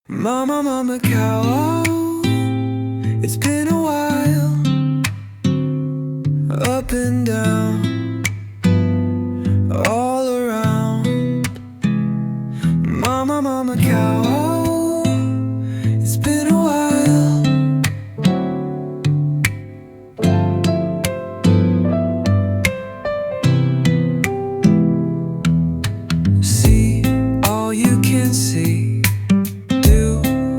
Mama, mama, cow, it's been a while, up and down, all around. Mama, mama, cow, it's been a while. See all you can see,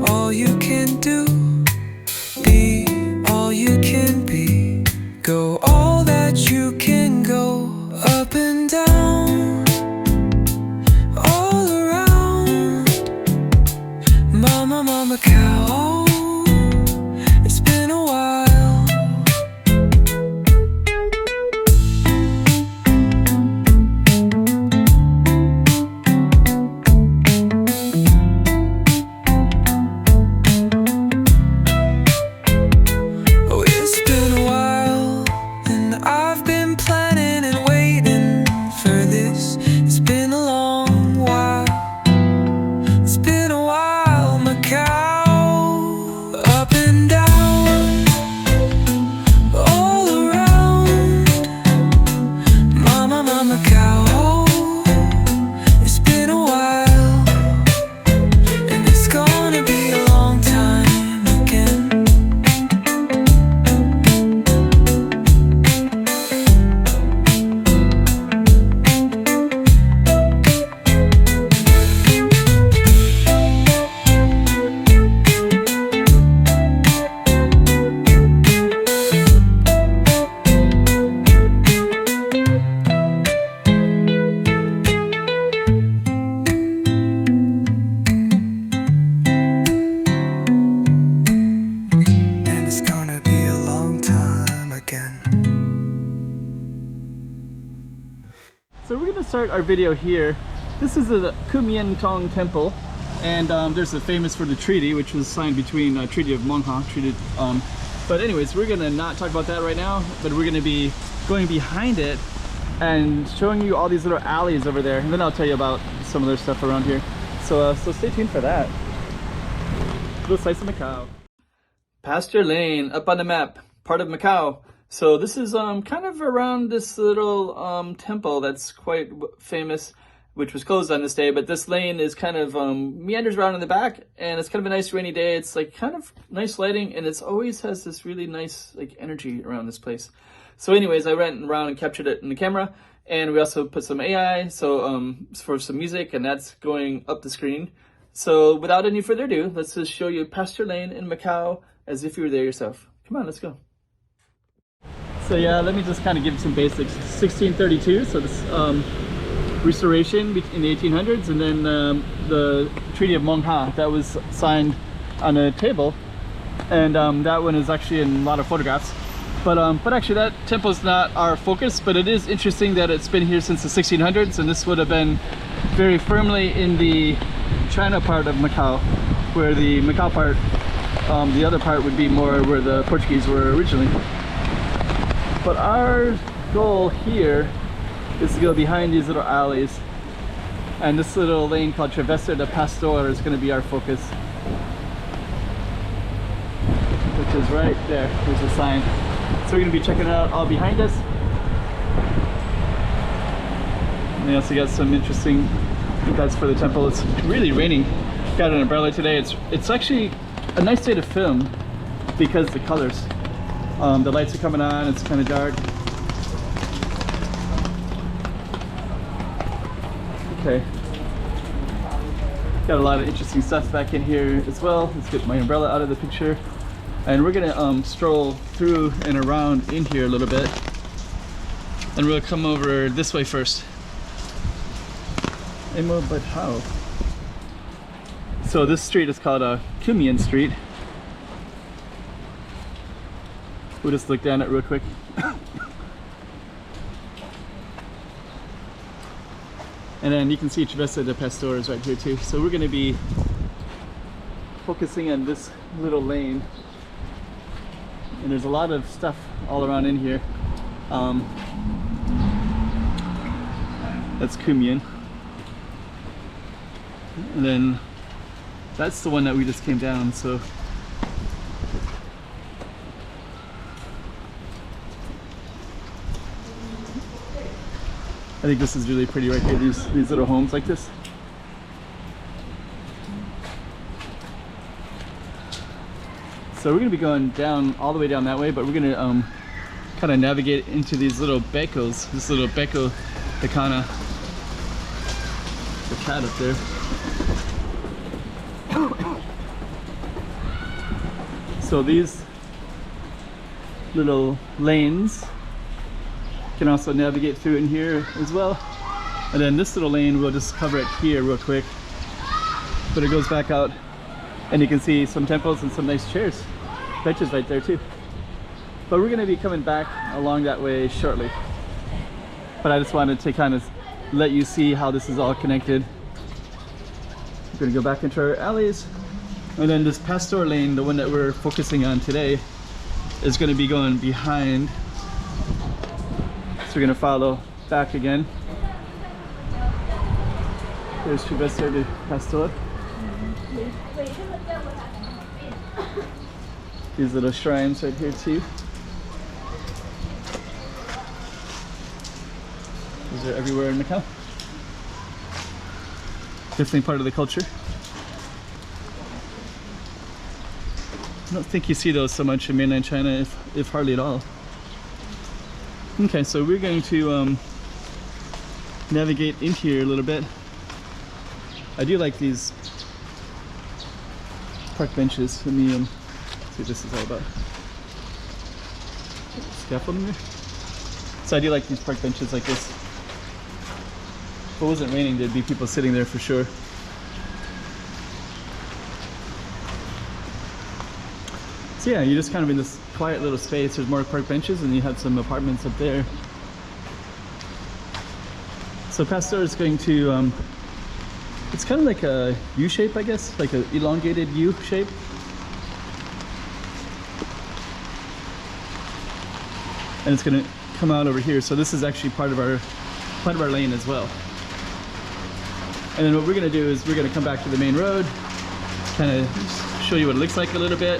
all you can do, be all you can be, go all that you can go, up and down, all around. Mama, mama, cow, it's been a while. So we're going to start our video here. This is the Kumian Tong Temple, and there's a famous for the treaty, which was signed between Treaty of Macau. But anyways, we're going to not talk about that right now, but we're going to be going behind it and showing you all these little alleys over there, and then I'll tell you about some other stuff around here. So stay tuned for that. Little slice of Macau. Pasture Lane up on the map, part of Macau. So this is kind of around this little temple that's quite famous, which was closed on this day, but this lane is kind of meanders around in the back, and it's kind of a nice rainy day. It's like kind of nice lighting, and it's always has this really nice like energy around this place. So anyways, I went around and captured it in the camera, and we also put some AI for some music, and that's going up the screen. So without any further ado, let's just show you Pasture Lane in Macau as if you were there yourself. Come on, let's go. So yeah, let me just kind of give some basics. 1632, so this restoration in the 1800s, and then the Treaty of Macau that was signed on a table, and that one is actually in a lot of photographs. But actually that temple is not our focus, but it is interesting that it's been here since the 1600s, and this would have been very firmly in the China part of Macau, where the Macau part, the other part would be more where the Portuguese were originally. But our goal here is to go behind these little alleys, and this little lane called Travessa de Pastor is going to be our focus, which is right there. There's a sign. So we're going to be checking it out all behind us. And we also got some interesting, I think that's for the temple. It's really raining. Got an umbrella today. It's actually a nice day to film because the colors. The lights are coming on, it's kind of dark. Okay. Got a lot of interesting stuff back in here as well. Let's get my umbrella out of the picture. And we're gonna stroll through and around in here a little bit. And we'll come over this way first. But how? So this street is called Kumian Street. We'll just look down it real quick. And then you can see Travessa de Pastor is right here too. So we're going to be focusing on this little lane. And there's a lot of stuff all around in here. That's Kumian. And then That's the one that we just came down, so. I think this is really pretty right here, these little homes like this. So we're gonna be going down, all the way down that way, but we're gonna kind of navigate into these little becos, this little beco picana, the cat up there. So these little lanes can also navigate through in here as well. And then this little lane, we'll just cover it here real quick. But it goes back out and you can see some temples and some nice chairs, benches right there too. But we're gonna be coming back along that way shortly. But I just wanted to kind of let you see how this is all connected. We're gonna go back into our alleys. And then this Pastor lane, the one that we're focusing on today, is gonna be going behind. So we're gonna follow back again. There's Travessa de Pastor. These little shrines right here too. These are everywhere in Macau. Definitely part of the culture. I don't think you see those so much in mainland China, if hardly at all. Okay, so we're going to navigate in here a little bit. I do like these park benches. Let me see what this is all about. Scaffolding there. So I do like these park benches like this. If it wasn't raining, there'd be people sitting there for sure. So yeah, you're just kind of in this quiet little space. There's more park benches and you have some apartments up there. So Pastor is going to, it's kind of like a U shape, I guess, like an elongated U shape. And it's going to come out over here. So this is actually part of our lane as well. And then what we're going to do is we're going to come back to the main road, kind of show you what it looks like a little bit.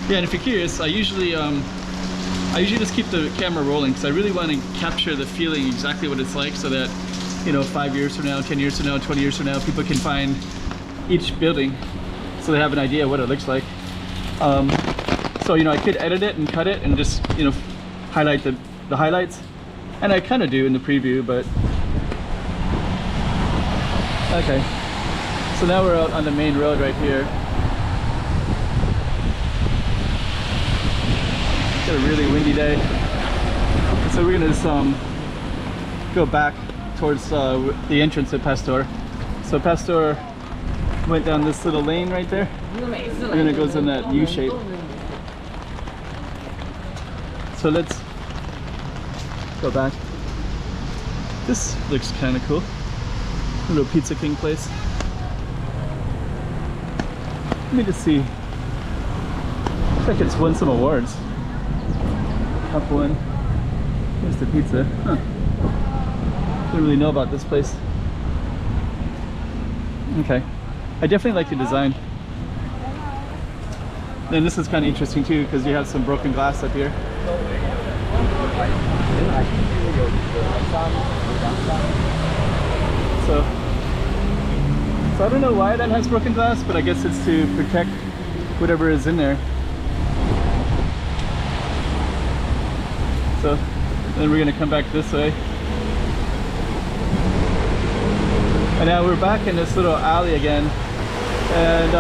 Yeah, and if you're curious, I usually just keep the camera rolling because I really want to capture the feeling, exactly what it's like, so that, you know, 5 years from now, 10 years from now, 20 years from now, people can find each building so they have an idea what it looks like. So, you know, I could edit it and cut it and just, you know, highlight the highlights, and I kind of do in the preview, but okay. So now we're out on the main road right here. Got a really windy day, so we're gonna just go back towards the entrance at Pastor. So Pastor went down this little lane right there, and then it goes in that U shape. So let's go back. This looks kind of cool. A little Pizza King place. Let me just see. Looks like it's won some awards. Top one. Here's the pizza. Huh. Don't really know about this place. Okay. I definitely like the design. And this is kind of interesting too because you have some broken glass up here. So I don't know why that has broken glass, but I guess it's to protect whatever is in there. So then we're gonna come back this way. And now we're back in this little alley again. And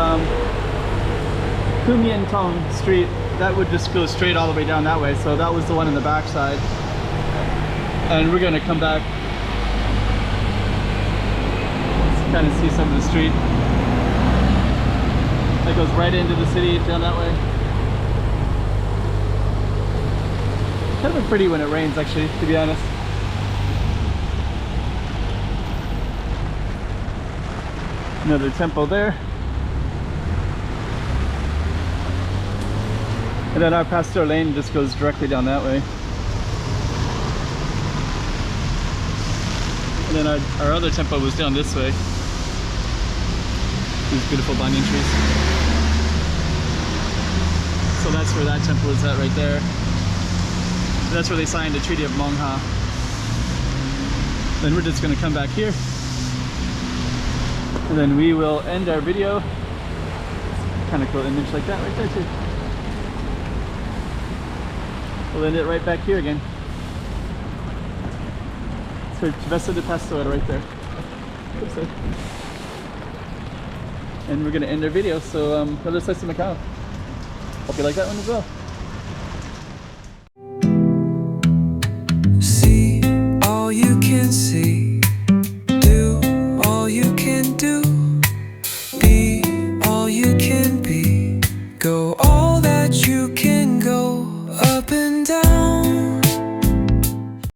Kumiantong Street, that would just go straight all the way down that way. So that was the one in the back side. And we're gonna come back. Let's kind of see some of the street. That goes right into the city down that way. Kind of pretty when it rains, actually, to be honest. Another temple there. And then our Pastor Lane just goes directly down that way. And then our other temple was down this way. These beautiful banyan trees. So that's where that temple is at right there. And that's where they signed the Treaty of Mongha. Then we're just going to come back here. And then we will end our video. Kind of cool image like that right there too. We'll end it right back here again. So Travessa de Pastoral right there. Oops, sorry. And we're gonna end our video. So other sides of Macau. Hope you like that one as well.